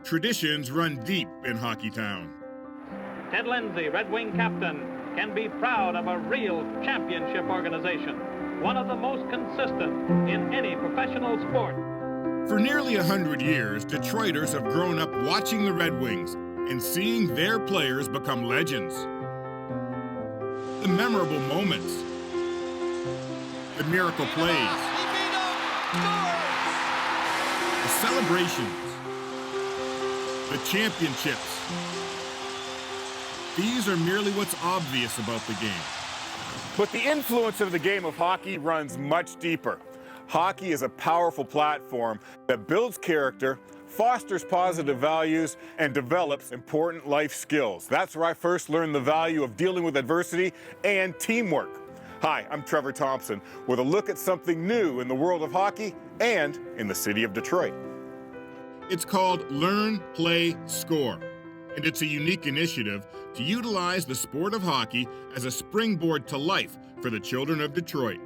Traditions run deep in Hockeytown. Ted Lindsay, Red Wing captain, can be proud of a real championship organization, one of the most consistent in any professional sport. For nearly 100 years, Detroiters have grown up watching the Red Wings and seeing their players become legends. The memorable moments, the miracle plays, the celebrations, the championships. These are merely what's obvious about the game. But the influence of the game of hockey runs much deeper. Hockey is a powerful platform that builds character, fosters positive values, and develops important life skills. That's where I first learned the value of dealing with adversity and teamwork. Hi, I'm Trevor Thompson with a look at something new in the world of hockey and in the city of Detroit. It's called Learn, Play, Score, and it's a unique initiative to utilize the sport of hockey as a springboard to life for the children of Detroit.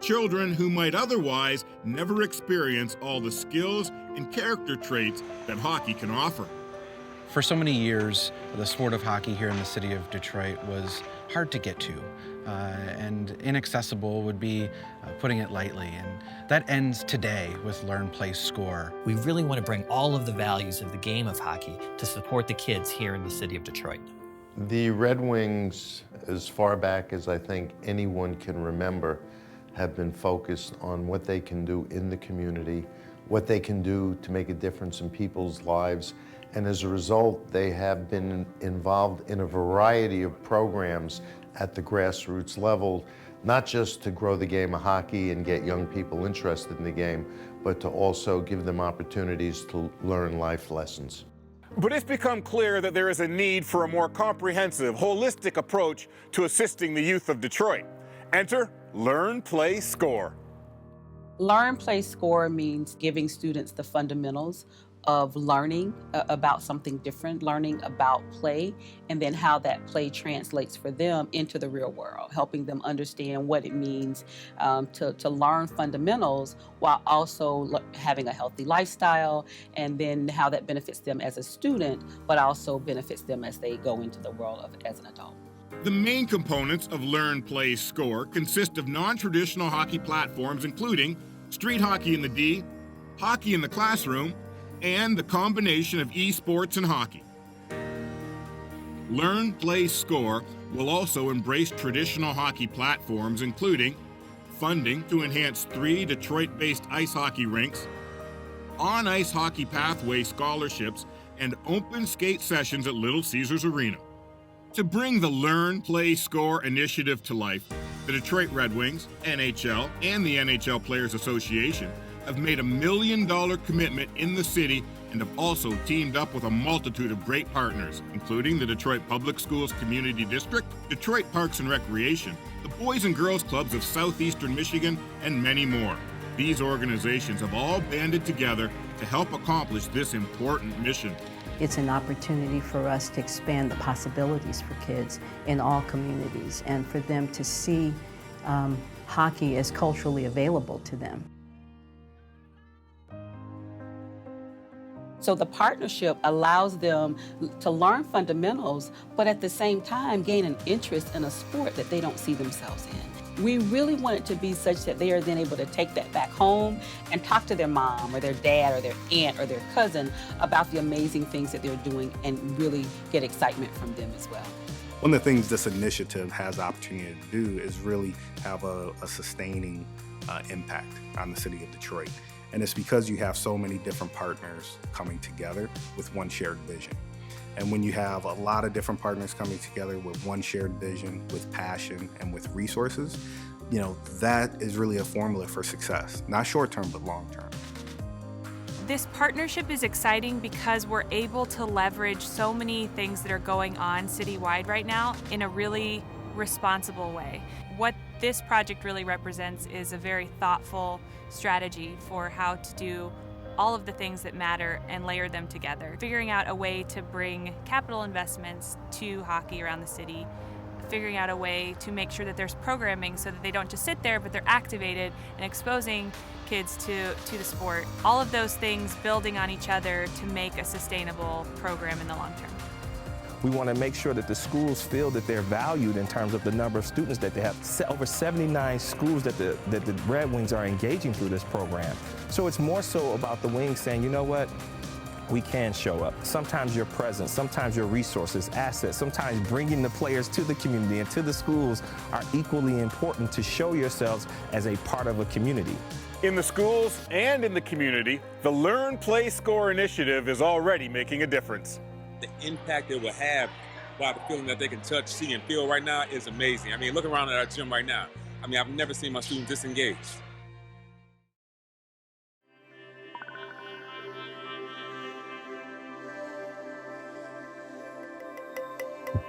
Children who might otherwise never experience all the skills and character traits that hockey can offer. For so many years, the sport of hockey here in the city of Detroit was hard to get to, and inaccessible would be putting it lightly. And that ends today with Learn, Play, Score. We really want to bring all of the values of the game of hockey to support the kids here in the city of Detroit. The Red Wings, as far back as I think anyone can remember, have been focused on what they can do in the community, what they can do to make a difference in people's lives. And as a result, they have been involved in a variety of programs at the grassroots level, not just to grow the game of hockey and get young people interested in the game, but to also give them opportunities to learn life lessons. But it's become clear that there is a need for a more comprehensive, holistic approach to assisting the youth of Detroit. Enter Learn, Play, Score. Learn, Play, Score means giving students the fundamentals of learning about something different, learning about play, and then how that play translates for them into the real world, helping them understand what it means to learn fundamentals while also having a healthy lifestyle, and then how that benefits them as a student, but also benefits them as they go into the world as an adult. The main components of Learn, Play, Score consist of non-traditional hockey platforms, including street hockey in the D, hockey in the classroom, and the combination of esports and hockey. Learn, Play, Score will also embrace traditional hockey platforms, including funding to enhance 3 Detroit-based ice hockey rinks, on-ice hockey pathway scholarships, and open skate sessions at Little Caesars Arena. To bring the Learn, Play, Score initiative to life, the Detroit Red Wings, NHL, and the NHL Players Association have made $1 million commitment in the city and have also teamed up with a multitude of great partners, including the Detroit Public Schools Community District, Detroit Parks and Recreation, the Boys and Girls Clubs of Southeastern Michigan, and many more. These organizations have all banded together to help accomplish this important mission. It's an opportunity for us to expand the possibilities for kids in all communities and for them to see hockey as culturally available to them. So the partnership allows them to learn fundamentals, but at the same time gain an interest in a sport that they don't see themselves in. We really want it to be such that they are then able to take that back home and talk to their mom or their dad or their aunt or their cousin about the amazing things that they're doing and really get excitement from them as well. One of the things this initiative has the opportunity to do is really have a sustaining impact on the city of Detroit. And it's because you have so many different partners coming together with one shared vision. And when you have a lot of different partners coming together with one shared vision, with passion, and with resources, you know, that is really a formula for success, not short-term, but long-term. This partnership is exciting because we're able to leverage so many things that are going on citywide right now in a really responsible way. What this project really represents is a very thoughtful strategy for how to do all of the things that matter and layer them together. Figuring out a way to bring capital investments to hockey around the city figuring out a way to make sure that there's programming so that they don't just sit there, but they're activated and exposing kids to the sport. All of those things building on each other to make a sustainable program in the long term. We want to make sure that the schools feel that they're valued in terms of the number of students that they have. Over 79 schools that the Red Wings are engaging through this program. So it's more so about the Wings saying, you know what, we can show up. Sometimes your presence, sometimes your resources, assets, sometimes bringing the players to the community and to the schools are equally important to show yourselves as a part of a community. In the schools and in the community, the Learn, Play, Score initiative is already making a difference. The impact it will have by the feeling that they can touch, see, and feel right now is amazing. I mean, look around at our gym right now. I mean, I've never seen my students disengaged.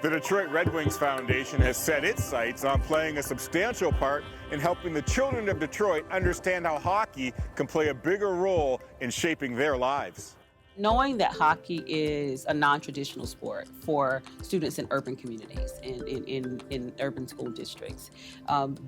The Detroit Red Wings Foundation has set its sights on playing a substantial part in helping the children of Detroit understand how hockey can play a bigger role in shaping their lives. Knowing that hockey is a non-traditional sport for students in urban communities and in urban school districts,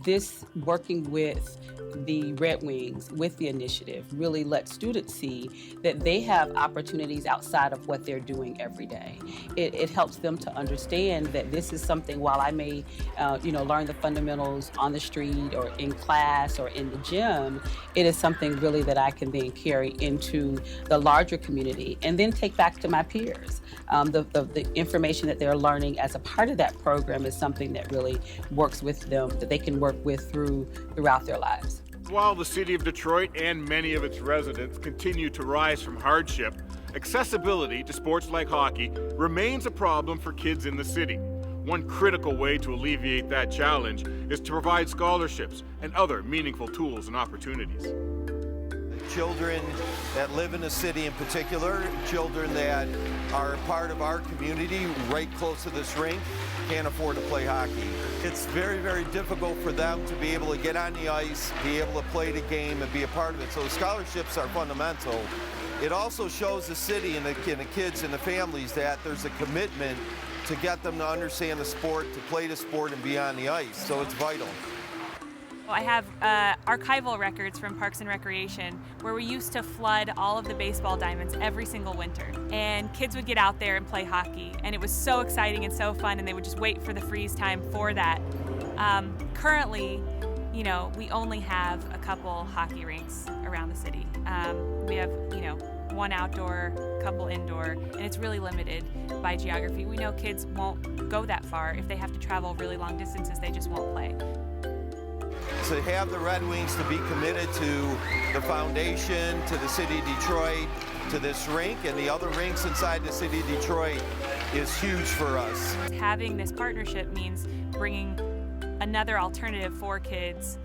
this working with the Red Wings, with the initiative, really lets students see that they have opportunities outside of what they're doing every day. It helps them to understand that this is something, while I may learn the fundamentals on the street or in class or in the gym, it is something really that I can then carry into the larger community and then take back to my peers. The information that they're learning as a part of that program is something that really works with them, that they can work with throughout their lives. While the city of Detroit and many of its residents continue to rise from hardship, accessibility to sports like hockey remains a problem for kids in the city. One critical way to alleviate that challenge is to provide scholarships and other meaningful tools and opportunities. Children that live in the city in particular, children that are a part of our community right close to this rink, can't afford to play hockey. It's very, very difficult for them to be able to get on the ice, be able to play the game and be a part of it. So the scholarships are fundamental. It also shows the city and the kids and the families that there's a commitment to get them to understand the sport, to play the sport and be on the ice. So it's vital. I have archival records from Parks and Recreation where we used to flood all of the baseball diamonds every single winter. And kids would get out there and play hockey. And it was so exciting and so fun, and they would just wait for the freeze time for that. Currently, we only have a couple hockey rinks around the city. We have, one outdoor, couple indoor, and it's really limited by geography. We know kids won't go that far. If they have to travel really long distances, they just won't play. To have the Red Wings to be committed to the foundation, to the city of Detroit, to this rink and the other rinks inside the city of Detroit is huge for us. Having this partnership means bringing another alternative for kids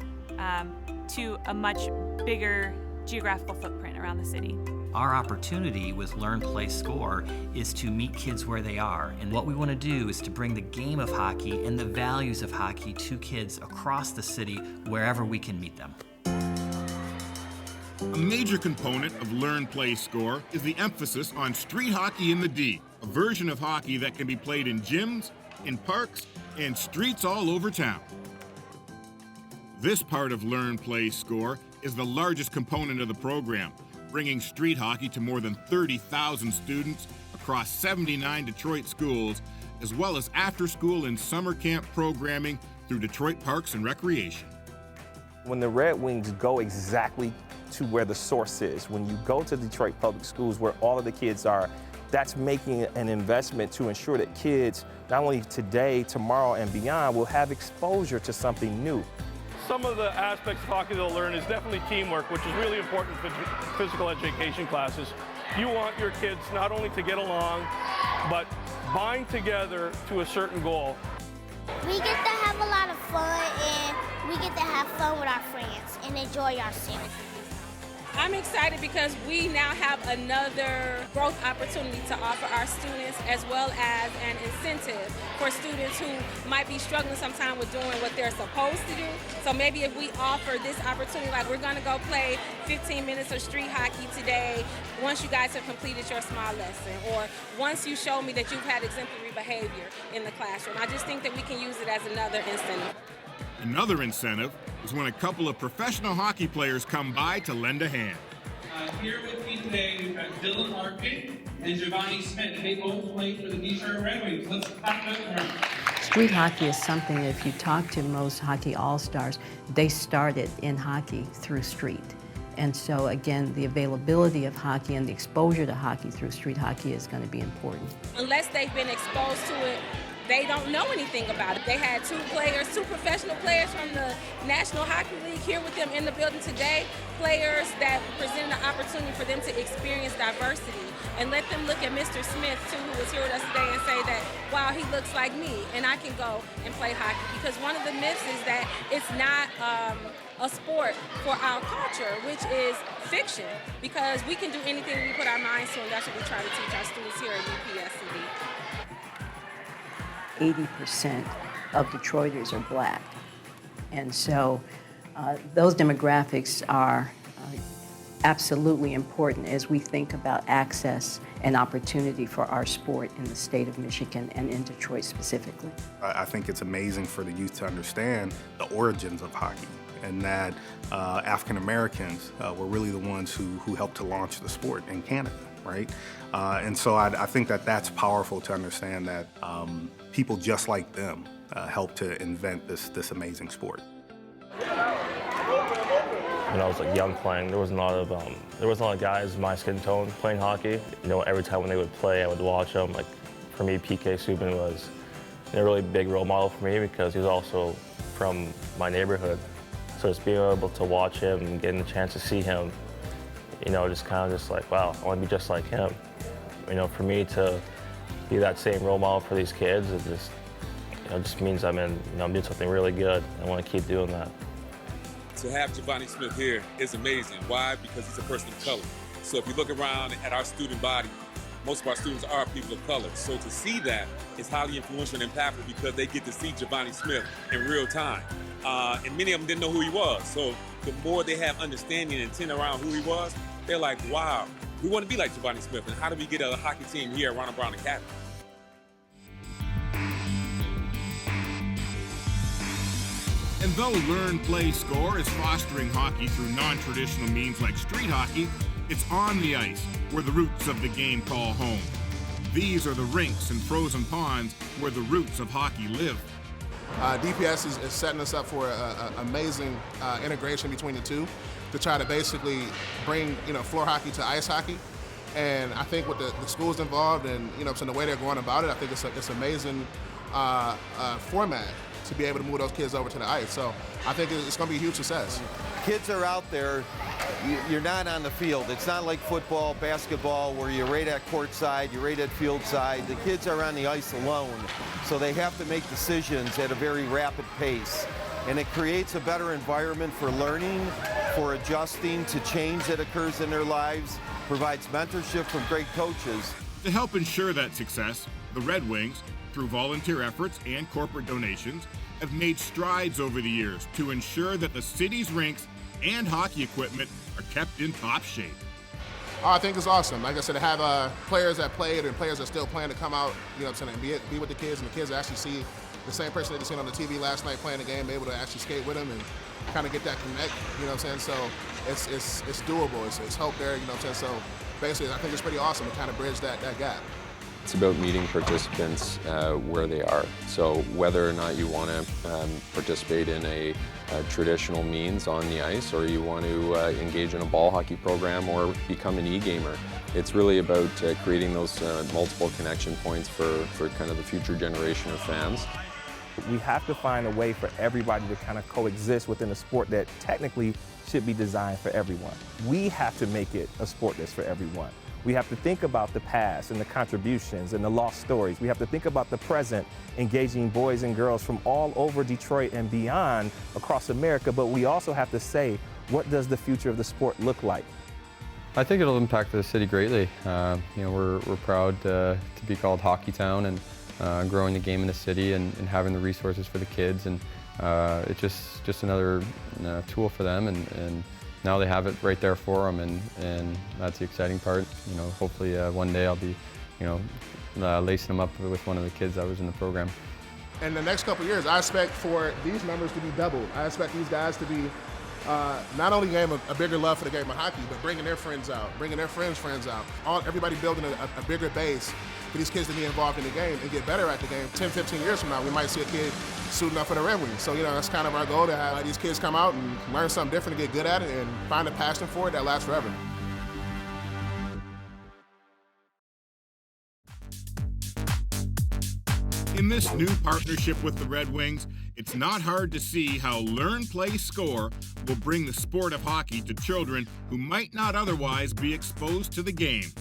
to a much bigger geographical footprint around the city. Our opportunity with Learn, Play, Score is to meet kids where they are. And what we want to do is to bring the game of hockey and the values of hockey to kids across the city wherever we can meet them. A major component of Learn, Play, Score is the emphasis on street hockey in the D, a version of hockey that can be played in gyms, in parks, and streets all over town. This part of Learn, Play, Score is the largest component of the program, bringing street hockey to more than 30,000 students across 79 Detroit schools, as well as after-school and summer camp programming through Detroit Parks and Recreation. When the Red Wings go exactly to where the source is, when you go to Detroit Public Schools where all of the kids are, that's making an investment to ensure that kids, not only today, tomorrow, and beyond, will have exposure to something new. Some of the aspects of hockey they'll learn is definitely teamwork, which is really important for physical education classes. You want your kids not only to get along, but bind together to a certain goal. We get to have a lot of fun, and we get to have fun with our friends and enjoy ourselves. I'm excited because we now have another growth opportunity to offer our students, as well as an incentive for students who might be struggling sometime with doing what they're supposed to do. So maybe if we offer this opportunity, like we're going to go play 15 minutes of street hockey today once you guys have completed your small lesson, or once you show me that you've had exemplary behavior in the classroom. I just think that we can use it as another incentive. Another incentive is when a couple of professional hockey players come by to lend a hand. Here with me today, we've got Dylan Larkin and Giovanni Smith. They both play for the Detroit Red Wings. Let's clap it around. Street hockey is something, if you talk to most hockey all-stars, they started in hockey through street. And so again, the availability of hockey and the exposure to hockey through street hockey is going to be important. Unless they've been exposed to it, they don't know anything about it. They had two professional players from the National Hockey League here with them in the building today, players that presented an opportunity for them to experience diversity, and let them look at Mr. Smith, too, who was here with us today, and say that, wow, he looks like me, and I can go and play hockey. Because one of the myths is that it's not a sport for our culture, which is fiction, because we can do anything we put our minds to, and that's what we try to teach our students here at UPSCD. 80% of Detroiters are black. And so those demographics are absolutely important as we think about access and opportunity for our sport in the state of Michigan and in Detroit specifically. I think it's amazing for the youth to understand the origins of hockey, and that African Americans were really the ones who helped to launch the sport in Canada, right? And so I think that that's powerful to understand that people just like them helped to invent this amazing sport. When I was young playing, there wasn't a lot of guys my skin tone playing hockey. Every time when they would play, I would watch them. For me, PK Subban was a really big role model for me because he was also from my neighborhood. So just being able to watch him and getting the chance to see him, just wow, I want to be just like him. For me to be that same role model for these kids, it just means I'm doing something really good. I want to keep doing that. To have Giovanni Smith here is amazing. Why? Because he's a person of color. So if you look around at our student body, most of our students are people of color. So to see that is highly influential and impactful because they get to see Giovanni Smith in real time. And many of them didn't know who he was. So the more they have understanding and intent around who he was, they're like, wow, we want to be like Giovanni Smith. And how do we get a hockey team here at Ronald Brown Academy? And though Learn, Play, Score is fostering hockey through non-traditional means like street hockey, it's on the ice where the roots of the game call home. These are the rinks and frozen ponds where the roots of hockey live. DPS is setting us up for an amazing integration between the two to try to basically bring floor hockey to ice hockey. And I think with the schools involved and the way they're going about it, I think it's amazing format to be able to move those kids over to the ice. So I think it's going to be a huge success. Kids are out there, you're not on the field. It's not like football, basketball, where you're right at court side, you're right at field side. The kids are on the ice alone, so they have to make decisions at a very rapid pace. And it creates a better environment for learning, for adjusting to change that occurs in their lives, provides mentorship from great coaches. To help ensure that success, the Red Wings, through volunteer efforts and corporate donations, have made strides over the years to ensure that the city's rinks and hockey equipment are kept in top shape. I think it's awesome. Like I said, to have players that played and players that still playing to come out, and be with the kids, and the kids actually see the same person they seen on the TV last night playing the game, be able to actually skate with them and kind of get that connect, So it's doable. It's hope there, So basically, I think it's pretty awesome to kind of bridge that gap. It's about meeting participants where they are. So whether or not you want to participate in a traditional means on the ice, or you want to engage in a ball hockey program or become an e-gamer, it's really about creating those multiple connection points for kind of the future generation of fans. We have to find a way for everybody to kind of coexist within a sport that technically should be designed for everyone. We have to make it a sport that's for everyone. We have to think about the past and the contributions and the lost stories. We have to think about the present, engaging boys and girls from all over Detroit and beyond across America. But we also have to say, what does the future of the sport look like? I think it'll impact the city greatly. We're proud to be called Hockeytown, and growing the game in the city and having the resources for the kids, and it's just another tool for them, and now they have it right there for them, and that's the exciting part. Hopefully one day I'll be lacing them up with one of the kids that was in the program. In the next couple of years, I expect for these numbers to be doubled. I expect these guys to be not only gain a bigger love for the game of hockey, but bringing their friends out, bringing their friends out. Everybody building a bigger base for these kids to be involved in the game and get better at the game. 10, 15 years from now, we might see a kid suiting up for the Red Wings. So, that's kind of our goal, to have these kids come out and learn something different, and get good at it, and find a passion for it that lasts forever. In this new partnership with the Red Wings, it's not hard to see how Learn, Play, Score will bring the sport of hockey to children who might not otherwise be exposed to the game.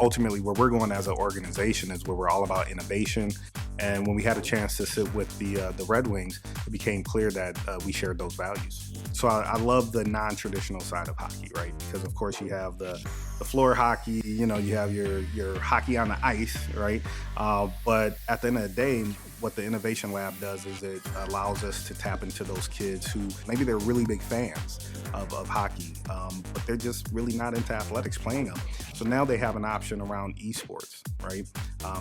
Ultimately, where we're going as an organization is where we're all about innovation. And when we had a chance to sit with the Red Wings, it became clear that we shared those values. So I love the non-traditional side of hockey, right? Because of course you have the floor hockey, you have your hockey on the ice, right? But at the end of the day, what the Innovation Lab does is it allows us to tap into those kids who maybe they're really big fans of hockey, but they're just really not into athletics playing them. So now they have an option around esports, right?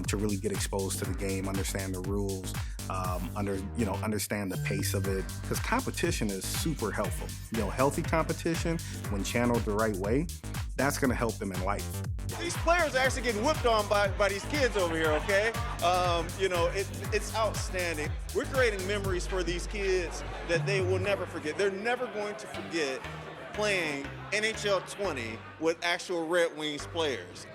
To really get exposed to the game, understand the rules, understand the pace of it, because competition is super helpful. Healthy competition, when channeled the right way, that's going to help them in life. These players are actually getting whipped on by these kids over here, okay? It's outstanding. We're creating memories for these kids that they will never forget. They're never going to forget playing NHL 20 with actual Red Wings players.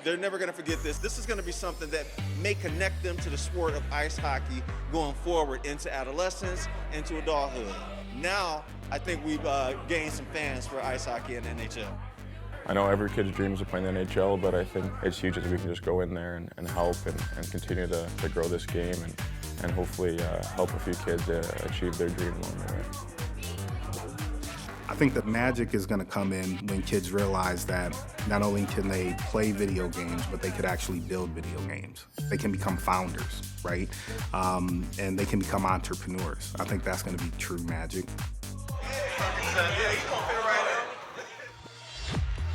They're never going to forget this. This is going to be something that may connect them to the sport of ice hockey going forward into adolescence, into adulthood. Now, I think we've gained some fans for ice hockey and NHL. I know every kid's dreams of playing the NHL, but I think it's huge if we can just go in there and help and continue to grow this game and hopefully help a few kids achieve their dream along the way. I think the magic is going to come in when kids realize that not only can they play video games, but they could actually build video games. They can become founders, right? And they can become entrepreneurs. I think that's going to be true magic.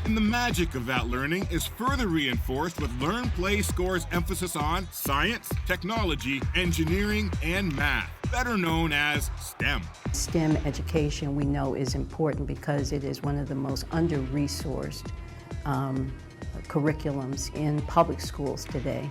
And the magic of that learning is further reinforced with Learn, Play, Score's emphasis on science, technology, engineering, and math, better known as STEM. STEM education, we know, is important because it is one of the most under-resourced curriculums in public schools today.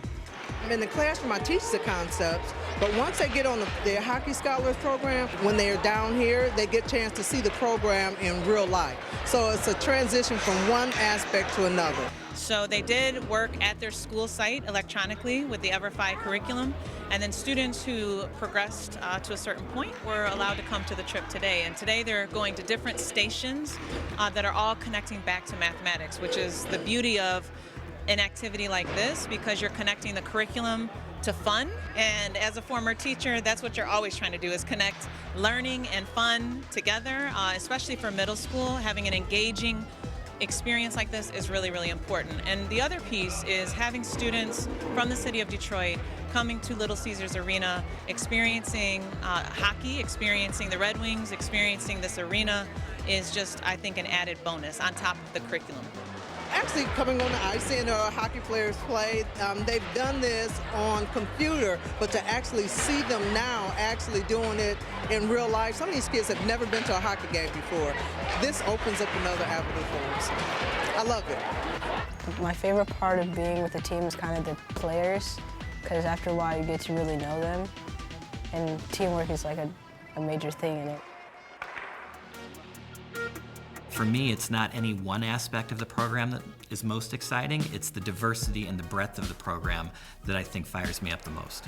In the classroom, I teach the concepts, but once they get on their Hockey Scholars program, when they're down here, they get a chance to see the program in real life. So it's a transition from one aspect to another. So they did work at their school site electronically with the EverFi curriculum, and then students who progressed to a certain point were allowed to come to the trip today. And today they're going to different stations that are all connecting back to mathematics, which is the beauty of an activity like this, because you're connecting the curriculum to fun. And as a former teacher, that's what you're always trying to do, is connect learning and fun together, especially for middle school. Having an engaging experience like this is really, really important. And the other piece is having students from the city of Detroit coming to Little Caesars Arena, experiencing hockey, experiencing the Red Wings, experiencing this arena is just, I think, an added bonus on top of the curriculum. Actually coming on the ice, seeing our hockey players play, they've done this on computer, but to actually see them now actually doing it in real life, some of these kids have never been to a hockey game before. This opens up another avenue for us. I love it. My favorite part of being with the team is kind of the players, because after a while you get to really know them, and teamwork is like a major thing in it. For me, it's not any one aspect of the program that is most exciting. It's the diversity and the breadth of the program that I think fires me up the most.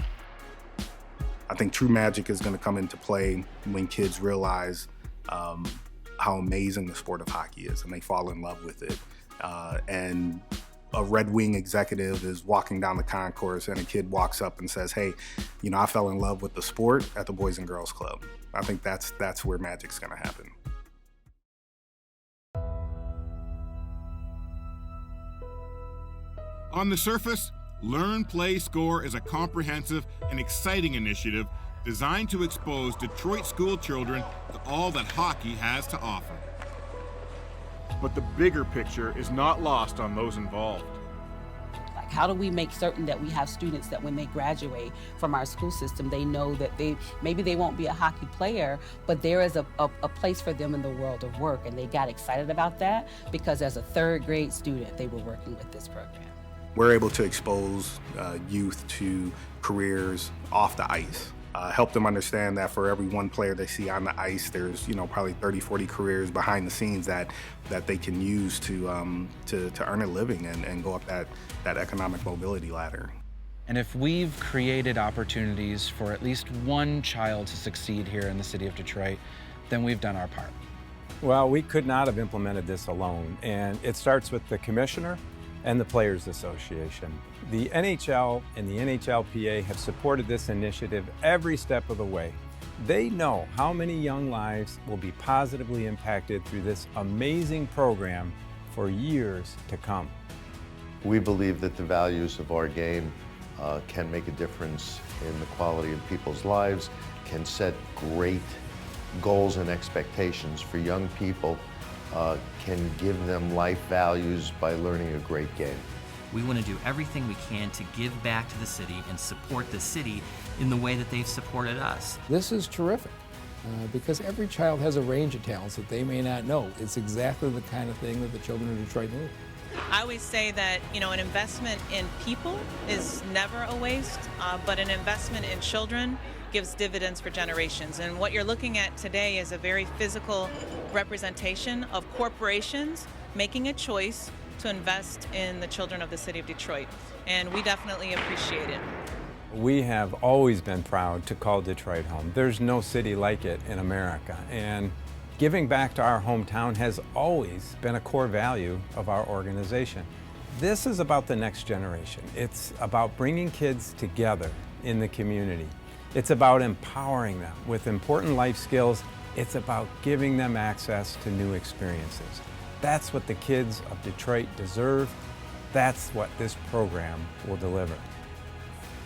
I think true magic is going to come into play when kids realize how amazing the sport of hockey is and they fall in love with it. And a Red Wing executive is walking down the concourse and a kid walks up and says, hey, I fell in love with the sport at the Boys and Girls Club. I think that's where magic's going to happen. On the surface, Learn, Play, Score is a comprehensive and exciting initiative designed to expose Detroit school children to all that hockey has to offer. But the bigger picture is not lost on those involved. How do we make certain that we have students that when they graduate from our school system, they know that maybe they won't be a hockey player, but there is a place for them in the world of work, and they got excited about that because as a third grade student, they were working with this program. We're able to expose youth to careers off the ice. Help them understand that for every one player they see on the ice, there's probably 30, 40 careers behind the scenes that they can use to earn a living and go up that economic mobility ladder. And if we've created opportunities for at least one child to succeed here in the city of Detroit, then we've done our part. Well, we could not have implemented this alone, and it starts with the commissioner and the Players Association. The NHL and the NHLPA have supported this initiative every step of the way. They know how many young lives will be positively impacted through this amazing program for years to come. We believe that the values of our game can make a difference in the quality of people's lives, can set great goals and expectations for young people, can give them life values by learning a great game. We want to do everything we can to give back to the city and support the city in the way that they've supported us. This is terrific because every child has a range of talents that they may not know. It's exactly the kind of thing that the children of Detroit need. I always say that, an investment in people is never a waste, but an investment in children gives dividends for generations. And what you're looking at today is a very physical representation of corporations making a choice to invest in the children of the city of Detroit. And we definitely appreciate it. We have always been proud to call Detroit home. There's no city like it in America. And giving back to our hometown has always been a core value of our organization. This is about the next generation. It's about bringing kids together in the community. It's about empowering them with important life skills. It's about giving them access to new experiences. That's what the kids of Detroit deserve. That's what this program will deliver.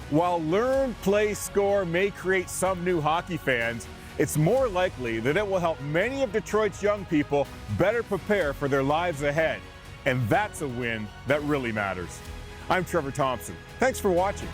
While Learn, Play, Score may create some new hockey fans, it's more likely that it will help many of Detroit's young people better prepare for their lives ahead. And that's a win that really matters. I'm Trevor Thompson. Thanks for watching.